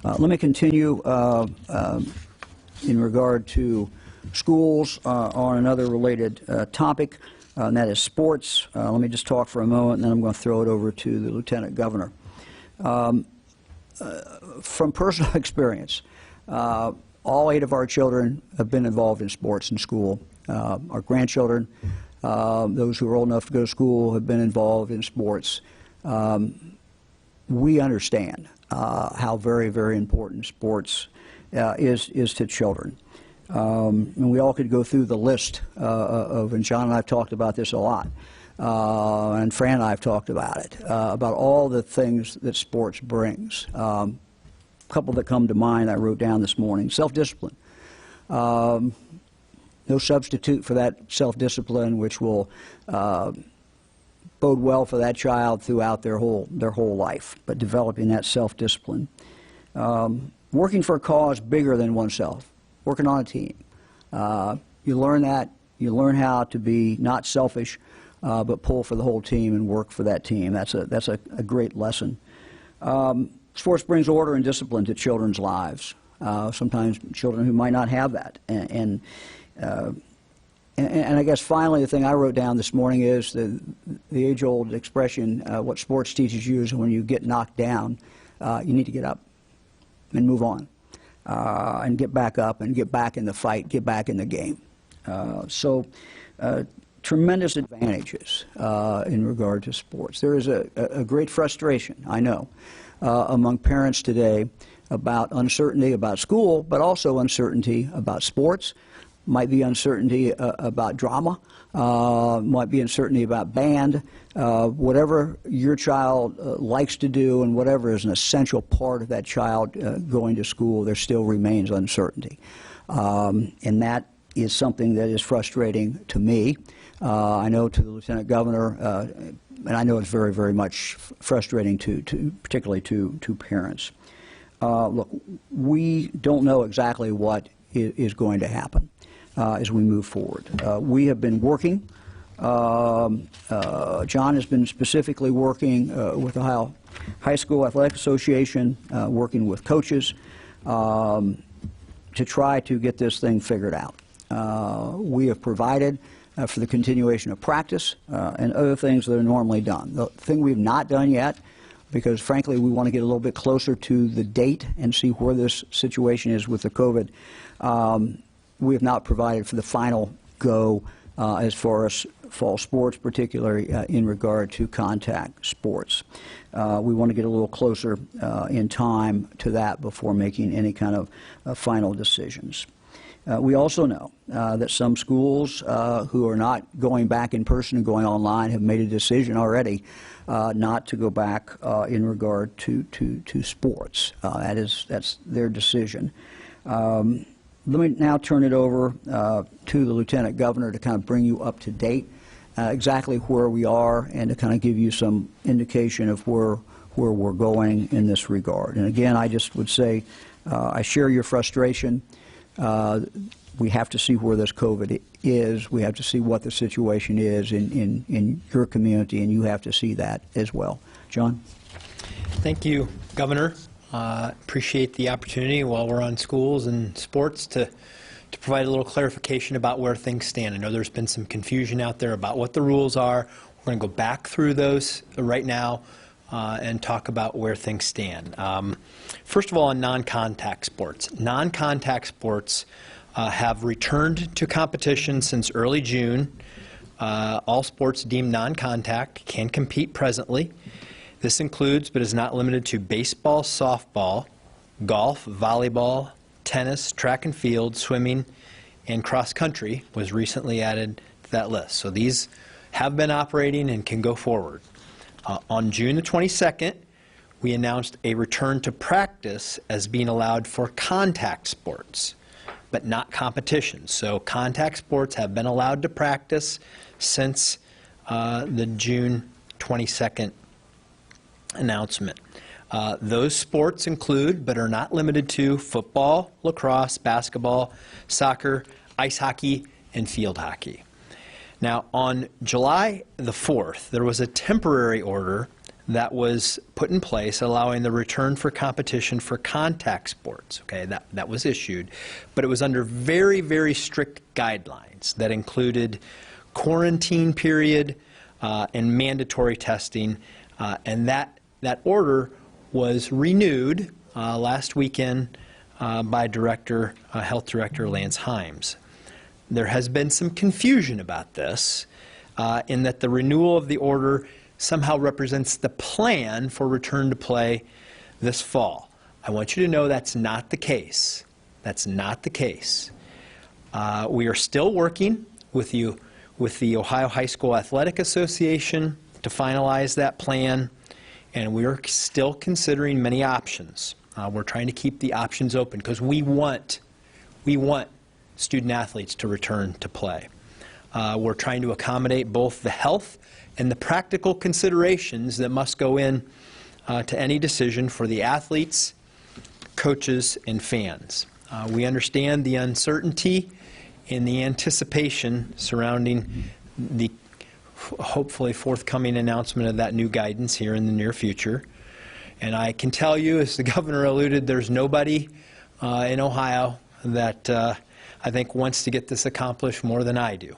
Let me continue in regard to schools on another related topic, and that is sports. Let me just talk for a moment, and then I'm going to throw it over to the Lieutenant Governor. From personal experience, all 8 of our children have been involved in sports in school. Our grandchildren, those who are old enough to go to school, have been involved in sports. We understand how very, very important sports is to children. And we all could go through the list and John and I have talked about this a lot, and Fran and I have talked about it, about all the things that sports brings. A couple that come to mind I wrote down this morning. Self-discipline. No substitute for that self-discipline, which will bode well for that child throughout their whole life, but developing that self-discipline. Working for a cause bigger than oneself. Working on a team. You learn that. You learn how to be not selfish, but pull for the whole team and work for that team. That's a great lesson. Sports brings order and discipline to children's lives. Sometimes children who might not have that. And I guess finally the thing I wrote down this morning is the age-old expression, what sports teaches you is when you get knocked down, you need to get up and move on. And get back up and get back in the fight, get back in the game. Tremendous advantages in regard to sports. There is a great frustration, I know, among parents today about uncertainty about school, but also uncertainty about sports. Might be uncertainty about drama, might be uncertainty about band. Whatever your child likes to do and whatever is an essential part of that child going to school, there still remains uncertainty. And that is something that is frustrating to me. I know to the Lieutenant Governor, and I know it's very, very much frustrating particularly to parents. Look, we don't know exactly what is going to happen as we move forward. We have been working. John has been specifically working with the Ohio High School Athletic Association, working with coaches to try to get this thing figured out. We have provided for the continuation of practice and other things that are normally done. The thing we've not done yet, because frankly we want to get a little bit closer to the date and see where this situation is with the COVID, we have not provided for the final go as far as fall sports, particularly in regard to contact sports. We want to get a little closer in time to that before making any kind of final decisions. We also know that some schools who are not going back in person and going online have made a decision already not to go back in regard to sports. That's their decision. Let me now turn it over to the Lieutenant Governor to kind of bring you up to date exactly where we are and to kind of give you some indication of where we're going in this regard. And again, I just would say I share your frustration. We have to see where this COVID is. We have to see what the situation is in your community, and you have to see that as well. John? Thank you, Governor. Appreciate the opportunity while we're on schools and sports to provide a little clarification about where things stand. I know there's been some confusion out there about what the rules are. We're going to go back through those right now and talk about where things stand. First of all, on non-contact sports. Non-contact sports have returned to competition since early June. All sports deemed non-contact can compete presently. This includes, but is not limited to, baseball, softball, golf, volleyball, tennis, track and field, swimming, and cross country was recently added to that list. So these have been operating and can go forward. On June the 22nd, we announced a return to practice as being allowed for contact sports, but not competition. So contact sports have been allowed to practice since the June 22nd announcement. Those sports include, but are not limited to, football, lacrosse, basketball, soccer, ice hockey, and field hockey. Now, on July the 4th, there was a temporary order that was put in place allowing the return for competition for contact sports. Okay, that was issued, but it was under very, very strict guidelines that included quarantine period and mandatory testing, and that order was renewed last weekend by Health Director Lance Himes. There has been some confusion about this in that the renewal of the order somehow represents the plan for return to play this fall. I want you to know that's not the case. That's not the case. We are still working with the Ohio High School Athletic Association to finalize that plan, and we are still considering many options. We're trying to keep the options open because we want student athletes to return to play. We're trying to accommodate both the health and the practical considerations that must go in to any decision for the athletes, coaches, and fans. We understand the uncertainty and the anticipation surrounding the hopefully forthcoming announcement of that new guidance here in the near future. And I can tell you, as the governor alluded, there's nobody in Ohio that I think wants to get this accomplished more than I do.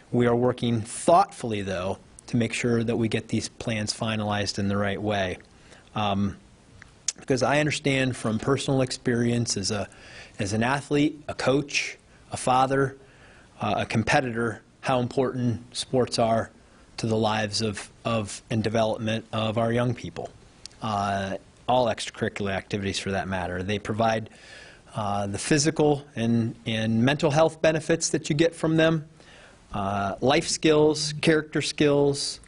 We are working thoughtfully, though, to make sure that we get these plans finalized in the right way. Because I understand from personal experience as an athlete, a coach, a father, a competitor, how important sports are to the lives of and development of our young people. All extracurricular activities, for that matter. They provide the physical and mental health benefits that you get from them, life skills, character skills,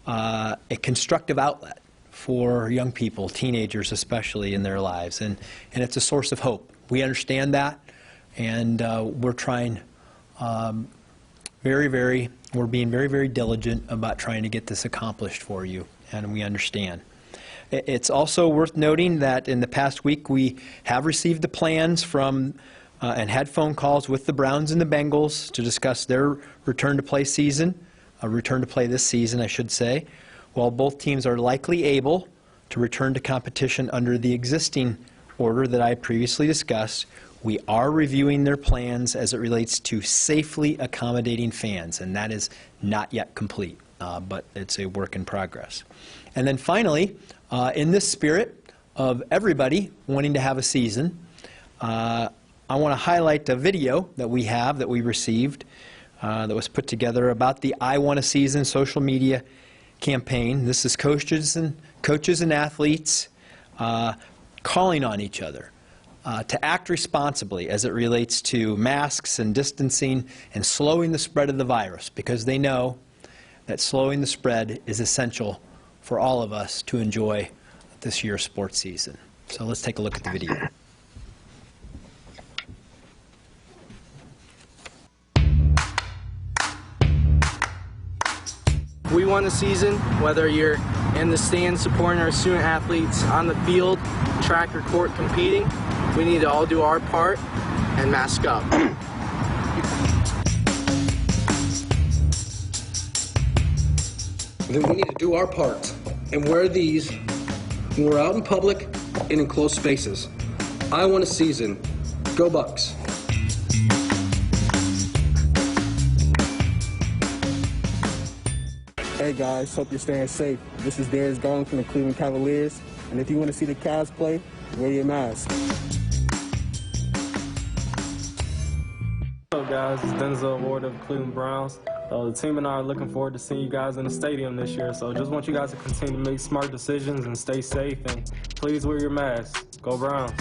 a constructive outlet for young people, teenagers especially, in their lives. And it's a source of hope. We understand that, and we're trying we're being very, very diligent about trying to get this accomplished for you, and we understand. It's also worth noting that in the past week we have received the plans from and had phone calls with the Browns and the Bengals to discuss their return to play this season, I should say. While both teams are likely able to return to competition under the existing order that I previously discussed, we are reviewing their plans as it relates to safely accommodating fans, and that is not yet complete, but it's a work in progress. And then finally, in this spirit of everybody wanting to have a season, I want to highlight a video that we received that was put together about the I Want a Season social media campaign. This is coaches and athletes calling on each other to act responsibly as it relates to masks and distancing and slowing the spread of the virus, because they know that slowing the spread is essential for all of us to enjoy this year's sports season. So let's take a look at the video. We want a season, whether you're in the stands supporting our student athletes, on the field, track or court competing. We need to all do our part and mask up. Then we need to do our part and wear these when we're out in public and in close spaces. I want a season. Go Bucks. Hey guys, hope you're staying safe. This is Darius Garland from the Cleveland Cavaliers, and if you want to see the Cavs play, wear your mask. What's up guys, it's Denzel Ward of the Cleveland Browns. The team and I are looking forward to seeing you guys in the stadium this year, so just want you guys to continue to make smart decisions and stay safe, and please wear your mask. Go Browns.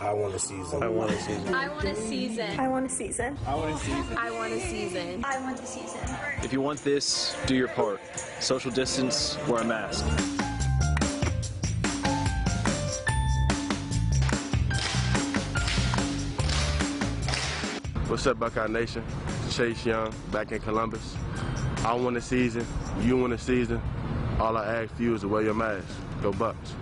I want a season. I want a season. I want a season. I want a season. I want a season. I want a season. I want a season. If you want this, do your part. Social distance, wear a mask. What's up, Buckeye Nation? Chase Young, back in Columbus. I want a season. You want a season. All I ask you is to wear your mask. Go Bucks.